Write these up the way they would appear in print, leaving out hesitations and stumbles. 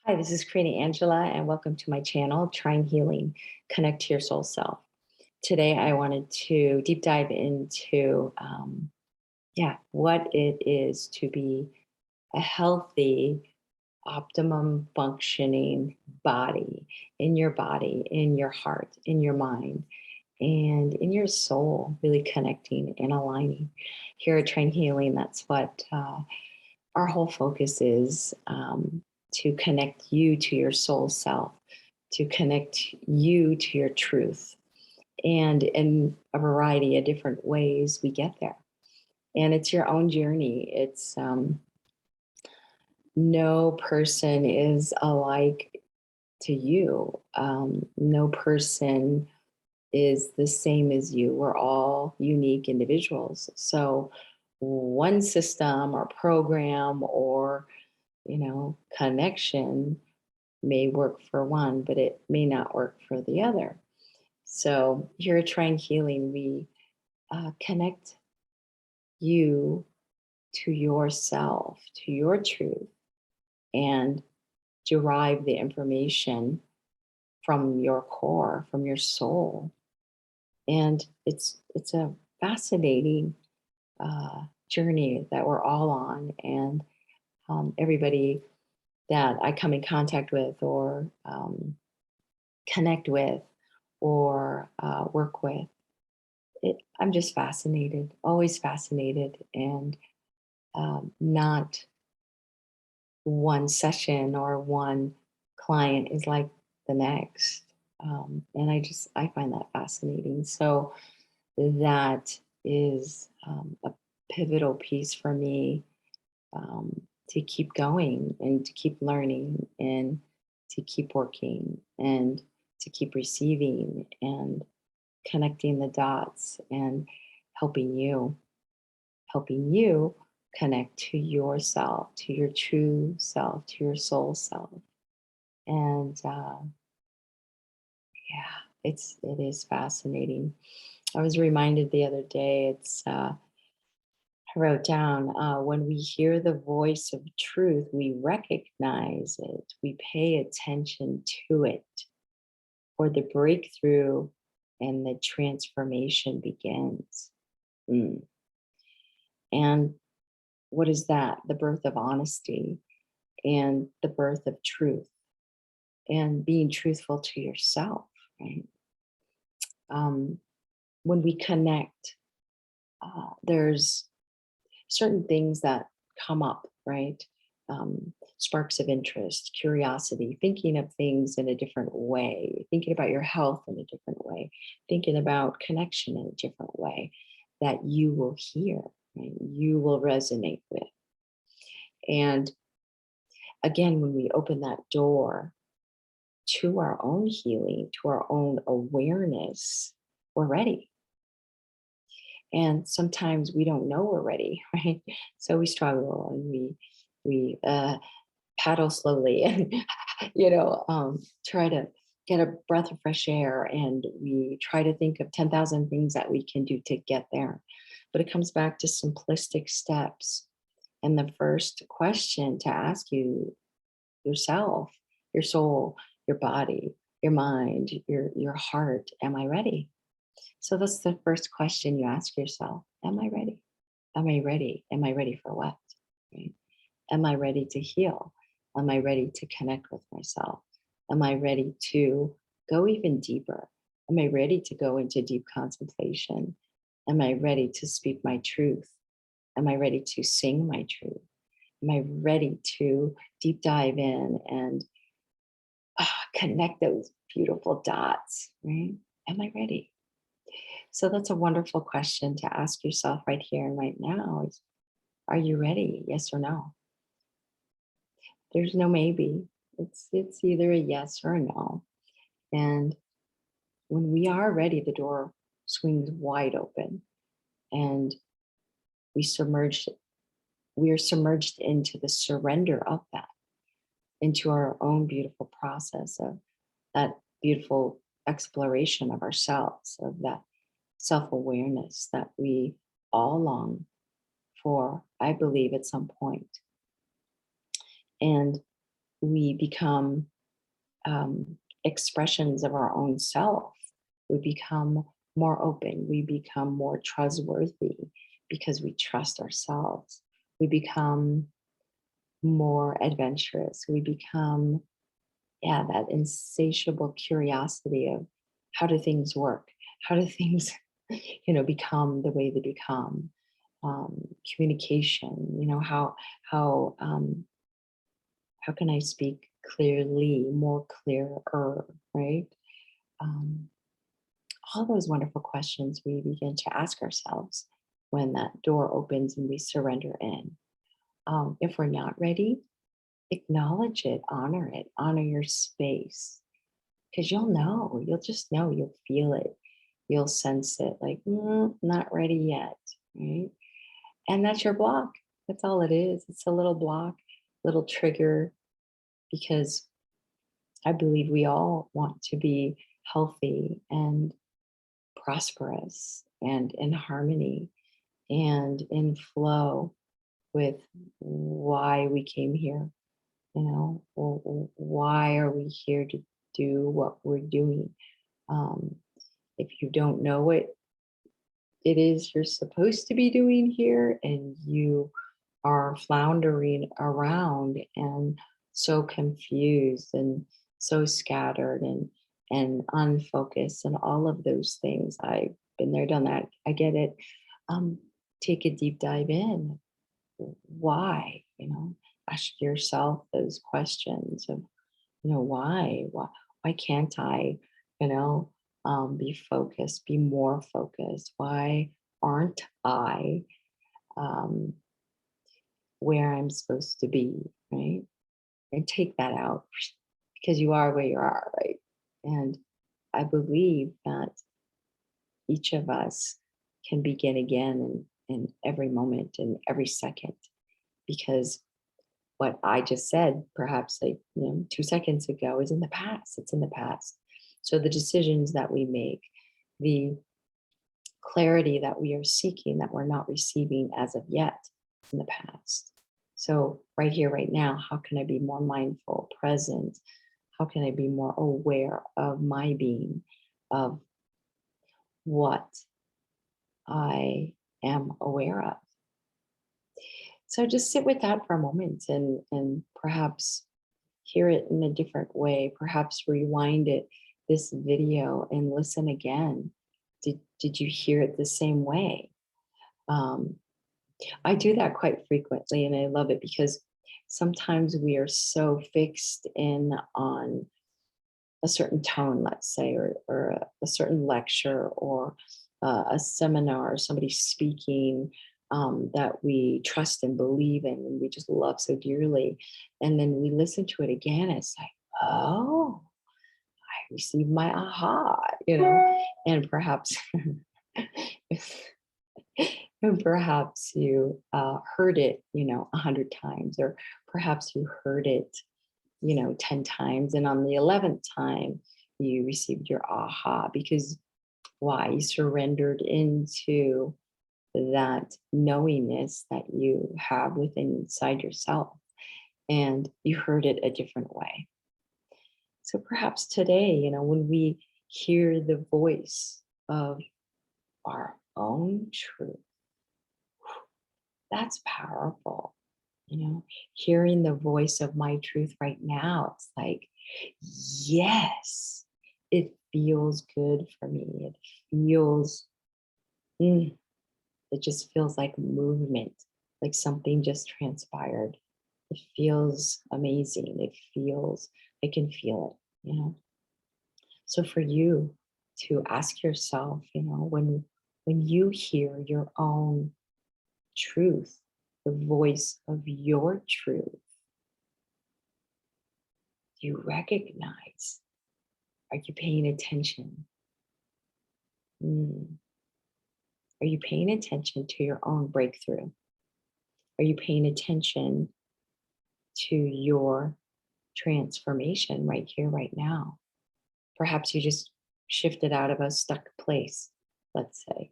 Hi, this is Corina Angela, and welcome to my channel, Trying Healing, Connect to Your Soul Self. Today, I wanted to deep dive into, what it is to be a healthy, optimum functioning body, in your heart, in your mind, and in your soul, really connecting and aligning. Here at Trying Healing, that's what our whole focus is, to connect you to your soul self, to connect you to your truth. And in a variety of different ways, we get there. And it's your own journey. It's no person is alike to you. No person is the same as you. We're all unique individuals. So one system or program or connection may work for one, but it may not work for the other. So here at Trying Healing, we connect you to yourself, to your truth, and derive the information from your core, from your soul. And it's a fascinating journey that we're all on, and everybody that I come in contact with or connect with or work with. I'm just fascinated, always fascinated, and not one session or one client is like the next. And I find that fascinating. So that is a pivotal piece for me, to keep going and to keep learning and to keep working and to keep receiving and connecting the dots and helping you, helping you connect to yourself, to your true self, to your soul self. And it is fascinating. I was reminded the other day, I wrote down, when we hear the voice of truth, we recognize it, we pay attention to it, or the breakthrough and the transformation begins. Mm. And what is that? The birth of honesty and the birth of truth and being truthful to yourself, right? When we connect, there's certain things that come up, right? Sparks of interest, curiosity, thinking of things in a different way, thinking about your health in a different way, thinking about connection in a different way that you will hear, right? You will resonate with. And again, when we open that door to our own healing, to our own awareness, we're ready. And sometimes we don't know we're ready, right? So we struggle and we paddle slowly and try to get a breath of fresh air, and we try to think of 10,000 things that we can do to get there. But it comes back to simplistic steps. And the first question to ask yourself, your soul, your body, your mind, your heart, am I ready? So that's the first question you ask yourself. Am I ready? Am I ready? Am I ready for what? Right? Am I ready to heal? Am I ready to connect with myself? Am I ready to go even deeper? Am I ready to go into deep contemplation? Am I ready to speak my truth? Am I ready to sing my truth? Am I ready to deep dive in and connect those beautiful dots, right? Am I ready? So that's a wonderful question to ask yourself right here and right now is, are you ready? Yes or no? There's no maybe. It's either a yes or a no. And when we are ready, the door swings wide open and we submerge we are submerged into the surrender of that, into our own beautiful process of that beautiful exploration of ourselves, of that self-awareness that we all long for, I believe, at some point. And we become expressions of our own self. We become more open. We become more trustworthy because we trust ourselves. We become more adventurous. We become, yeah, that insatiable curiosity of how do things work? How do things, become the way they become? Communication, how can I speak clearly, more clearer, right? Um, all those wonderful questions we begin to ask ourselves when that door opens and we surrender in. If we're not ready, acknowledge it, honor your space, because you'll just know, you'll feel it, you'll sense it like, not ready yet, right? And that's your block. That's all it is. It's a little block, little trigger, because I believe we all want to be healthy and prosperous and in harmony and in flow with why we came here. Why are we here to do what we're doing? Um, if you don't know what it is you're supposed to be doing here and you are floundering around and so confused and so scattered and unfocused and all of those things, I've been there, done that, I get it. um, Take a deep dive in. Why? Ask yourself those questions of, why can't I, you know be focused, be more focused? Why aren't I um, where I'm supposed to be, right? And take that out, because you are where you are, right? And I believe that each of us can begin again in every moment, in every second, because what I just said, perhaps like 2 seconds ago, is in the past. It's in the past. So the decisions that we make, the clarity that we are seeking that we're not receiving as of yet, in the past. So right here, right now, how can I be more mindful, present? How can I be more aware of my being, of what I am aware of? So just sit with that for a moment and perhaps hear it in a different way. Perhaps rewind this video and listen again. Did you hear it the same way? Um, I do that quite frequently, and I love it because sometimes we are so fixed in on a certain tone, let's say, or a certain lecture, or a seminar, or somebody speaking, that we trust and believe in, and we just love so dearly. And then we listen to it again, it's like, oh, I received my aha, and perhaps, and perhaps you heard it, 100 times, or perhaps you heard it 10 times. And on the 11th time, you received your aha, because why? You surrendered into that knowingness that you have within inside yourself, and you heard it a different way. So perhaps today, when we hear the voice of our own truth, that's powerful. Hearing the voice of my truth right now, it's like, yes, it feels good for me. It feels, mm, it just feels like movement, like something just transpired. It feels amazing. I can feel it. So for you to ask yourself, when you hear your own truth, the voice of your truth, you recognize, are you paying attention? Mm. Are you paying attention to your own breakthrough? Are you paying attention to your transformation right here, right now? Perhaps you just shifted out of a stuck place, let's say.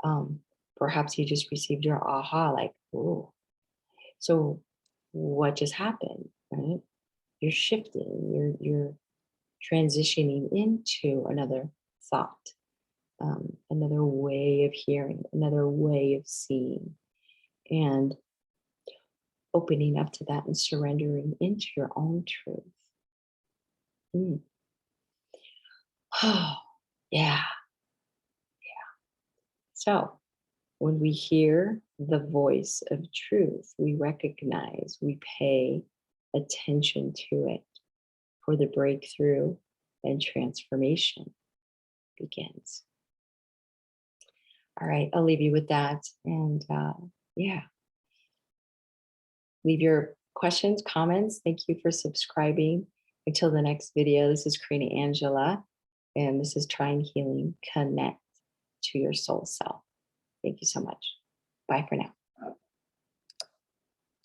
Um, Perhaps you just received your aha, like, oh, so what just happened, right? you're shifting, you're transitioning into another thought, another way of hearing, another way of seeing, and opening up to that and surrendering into your own truth. Mm. Oh, yeah. So when we hear the voice of truth, we recognize, we pay attention to it, for the breakthrough and transformation begins. All right, I'll leave you with that. And yeah, leave your questions, comments. Thank you for subscribing. Until the next video, this is Corina Angela, and this is Trying Healing Connect to Your Soul Self. Thank you so much. Bye for now.